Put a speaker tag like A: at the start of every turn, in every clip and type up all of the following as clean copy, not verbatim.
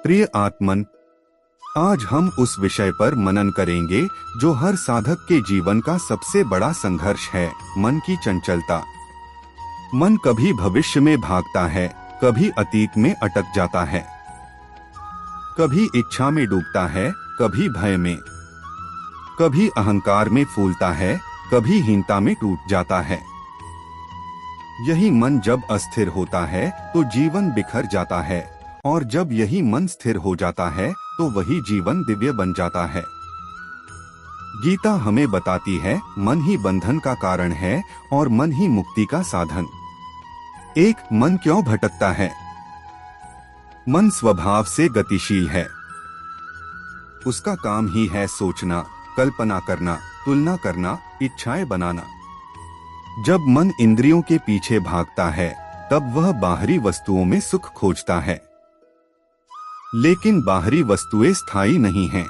A: प्रिय आत्मन, आज हम उस विषय पर मनन करेंगे जो हर साधक के जीवन का सबसे बड़ा संघर्ष है, मन की चंचलता। मन कभी भविष्य में भागता है, कभी अतीत में अटक जाता है, कभी इच्छा में डूबता है, कभी भय में, कभी अहंकार में फूलता है, कभी हीनता में टूट जाता है। यही मन जब अस्थिर होता है तो जीवन बिखर जाता है, और जब यही मन स्थिर हो जाता है तो वही जीवन दिव्य बन जाता है। गीता हमें बताती है, मन ही बंधन का कारण है और मन ही मुक्ति का साधन। एक, मन क्यों भटकता है? मन स्वभाव से गतिशील है। उसका काम ही है सोचना, कल्पना करना, तुलना करना, इच्छाएं बनाना। जब मन इंद्रियों के पीछे भागता है तब वह बाहरी वस्तुओं में सुख खोजता है, लेकिन बाहरी वस्तुएं स्थायी नहीं हैं।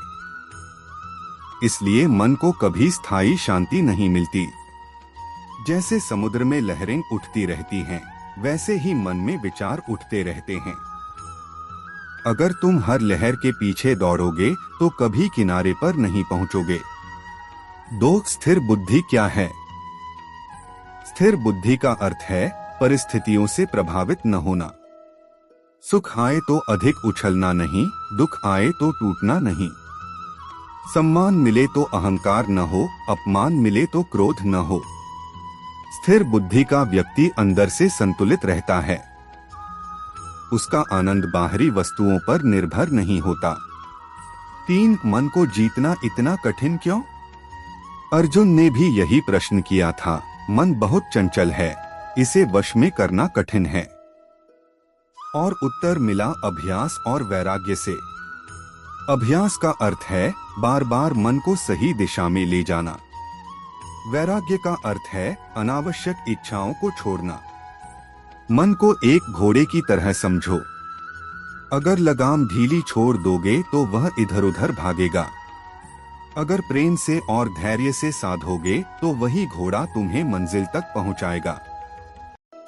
A: इसलिए मन को कभी स्थायी शांति नहीं मिलती। जैसे समुद्र में लहरें उठती रहती हैं, वैसे ही मन में विचार उठते रहते हैं। अगर तुम हर लहर के पीछे दौड़ोगे तो कभी किनारे पर नहीं पहुंचोगे। दो, स्थिर बुद्धि क्या है? स्थिर बुद्धि का अर्थ है परिस्थितियों से प्रभावित न होना। सुख आए तो अधिक उछलना नहीं, दुख आए तो टूटना नहीं। सम्मान मिले तो अहंकार न हो, अपमान मिले तो क्रोध न हो। स्थिर बुद्धि का व्यक्ति अंदर से संतुलित रहता है। उसका आनंद बाहरी वस्तुओं पर निर्भर नहीं होता। 3, मन को जीतना इतना कठिन क्यों? अर्जुन ने भी यही प्रश्न किया था। मन बहुत चंचल है, इसे वश में करना कठिन है। और उत्तर मिला, अभ्यास और वैराग्य से। अभ्यास का अर्थ है बार बार मन को सही दिशा में ले जाना। वैराग्य का अर्थ है अनावश्यक इच्छाओं को छोड़ना। मन को एक घोड़े की तरह समझो। अगर लगाम ढीली छोड़ दोगे तो वह इधर उधर भागेगा। अगर प्रेम से और धैर्य से साधोगे तो वही घोड़ा तुम्हें मंजिल तक पहुंचाएगा।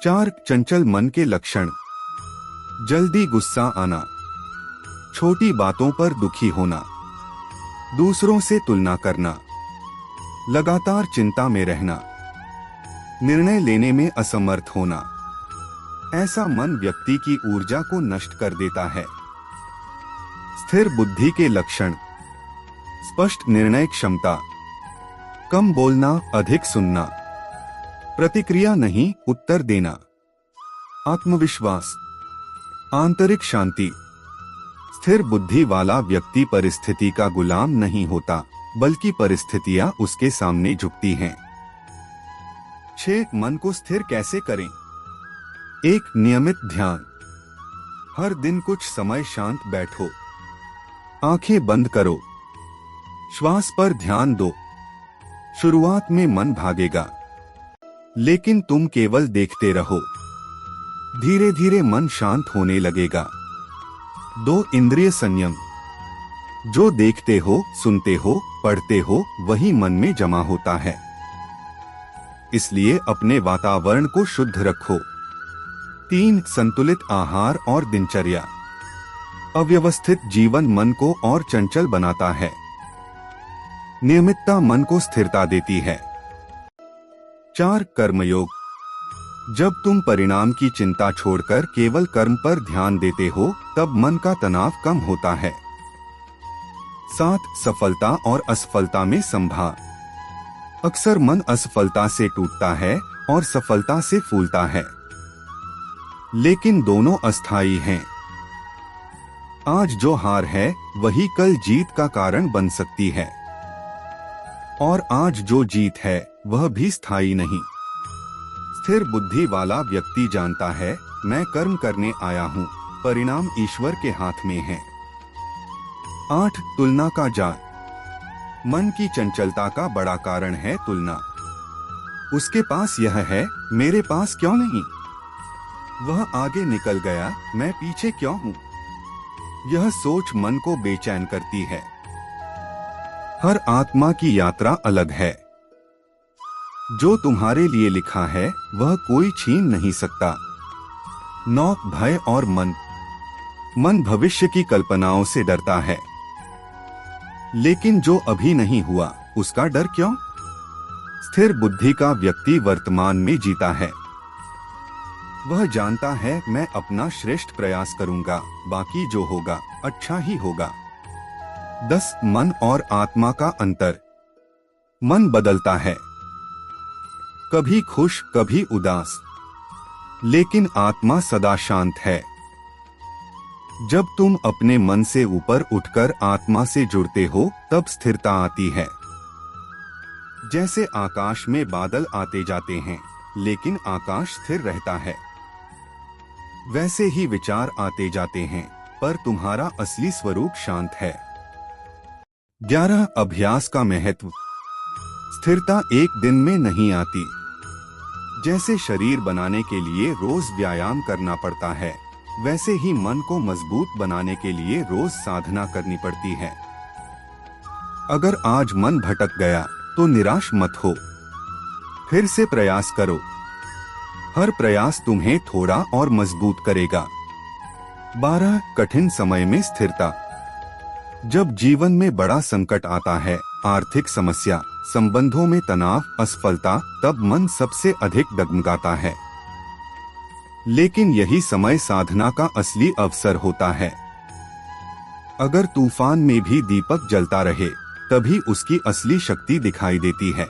A: 4, चंचल मन के लक्षण। जल्दी गुस्सा आना, छोटी बातों पर दुखी होना, दूसरों से तुलना करना, लगातार चिंता में रहना, निर्णय लेने में असमर्थ होना। ऐसा मन व्यक्ति की ऊर्जा को नष्ट कर देता है। स्थिर बुद्धि के लक्षण। स्पष्ट निर्णय क्षमता, कम बोलना, अधिक सुनना, प्रतिक्रिया नहीं उत्तर देना, आत्मविश्वास, आंतरिक शांति। स्थिर बुद्धि वाला व्यक्ति परिस्थिति का गुलाम नहीं होता, बल्कि परिस्थितियां उसके सामने झुकती हैं। 6, मन को स्थिर कैसे करें? 1, नियमित ध्यान। हर दिन कुछ समय शांत बैठो, आंखें बंद करो, श्वास पर ध्यान दो। शुरुआत में मन भागेगा, लेकिन तुम केवल देखते रहो। धीरे धीरे मन शांत होने लगेगा। 2, इंद्रिय संयम। जो देखते हो, सुनते हो, पढ़ते हो, वही मन में जमा होता है। इसलिए अपने वातावरण को शुद्ध रखो। 3, संतुलित आहार और दिनचर्या। अव्यवस्थित जीवन मन को और चंचल बनाता है। नियमितता मन को स्थिरता देती है। 4, कर्मयोग। जब तुम परिणाम की चिंता छोड़कर केवल कर्म पर ध्यान देते हो तब मन का तनाव कम होता है। 7, सफलता और असफलता में संभार। अक्सर मन असफलता से टूटता है और सफलता से फूलता है, लेकिन दोनों अस्थायी हैं। आज जो हार है वही कल जीत का कारण बन सकती है, और आज जो जीत है वह भी स्थायी नहीं। स्थिर बुद्धि वाला व्यक्ति जानता है, मैं कर्म करने आया हूँ, परिणाम ईश्वर के हाथ में है। 8, तुलना का जाल। मन की चंचलता का बड़ा कारण है तुलना। उसके पास यह है, मेरे पास क्यों नहीं? वह आगे निकल गया, मैं पीछे क्यों हूँ? यह सोच मन को बेचैन करती है। हर आत्मा की यात्रा अलग है। जो तुम्हारे लिए लिखा है वह कोई छीन नहीं सकता। 9, भय और मन। मन भविष्य की कल्पनाओं से डरता है, लेकिन जो अभी नहीं हुआ उसका डर क्यों? स्थिर बुद्धि का व्यक्ति वर्तमान में जीता है। वह जानता है मैं अपना श्रेष्ठ प्रयास करूंगा, बाकी जो होगा अच्छा ही होगा। 10 मन और आत्मा का अंतर। मन बदलता है, कभी खुश कभी उदास, लेकिन आत्मा सदा शांत है। जब तुम अपने मन से ऊपर उठकर आत्मा से जुड़ते हो तब स्थिरता आती है। जैसे आकाश में बादल आते जाते हैं, लेकिन आकाश स्थिर रहता है, वैसे ही विचार आते जाते हैं, पर तुम्हारा असली स्वरूप शांत है। 11 अभ्यास का महत्व। स्थिरता एक दिन में नहीं आती। जैसे शरीर बनाने के लिए रोज व्यायाम करना पड़ता है, वैसे ही मन को मजबूत बनाने के लिए रोज साधना करनी पड़ती है। अगर आज मन भटक गया तो निराश मत हो, फिर से प्रयास करो। हर प्रयास तुम्हें थोड़ा और मजबूत करेगा। 12 कठिन समय में स्थिरता। जब जीवन में बड़ा संकट आता है, आर्थिक समस्या, संबंधों में तनाव, असफलता, तब मन सबसे अधिक डगमगाता है। लेकिन यही समय साधना का असली अवसर होता है। अगर तूफान में भी दीपक जलता रहे, तभी उसकी असली शक्ति दिखाई देती है।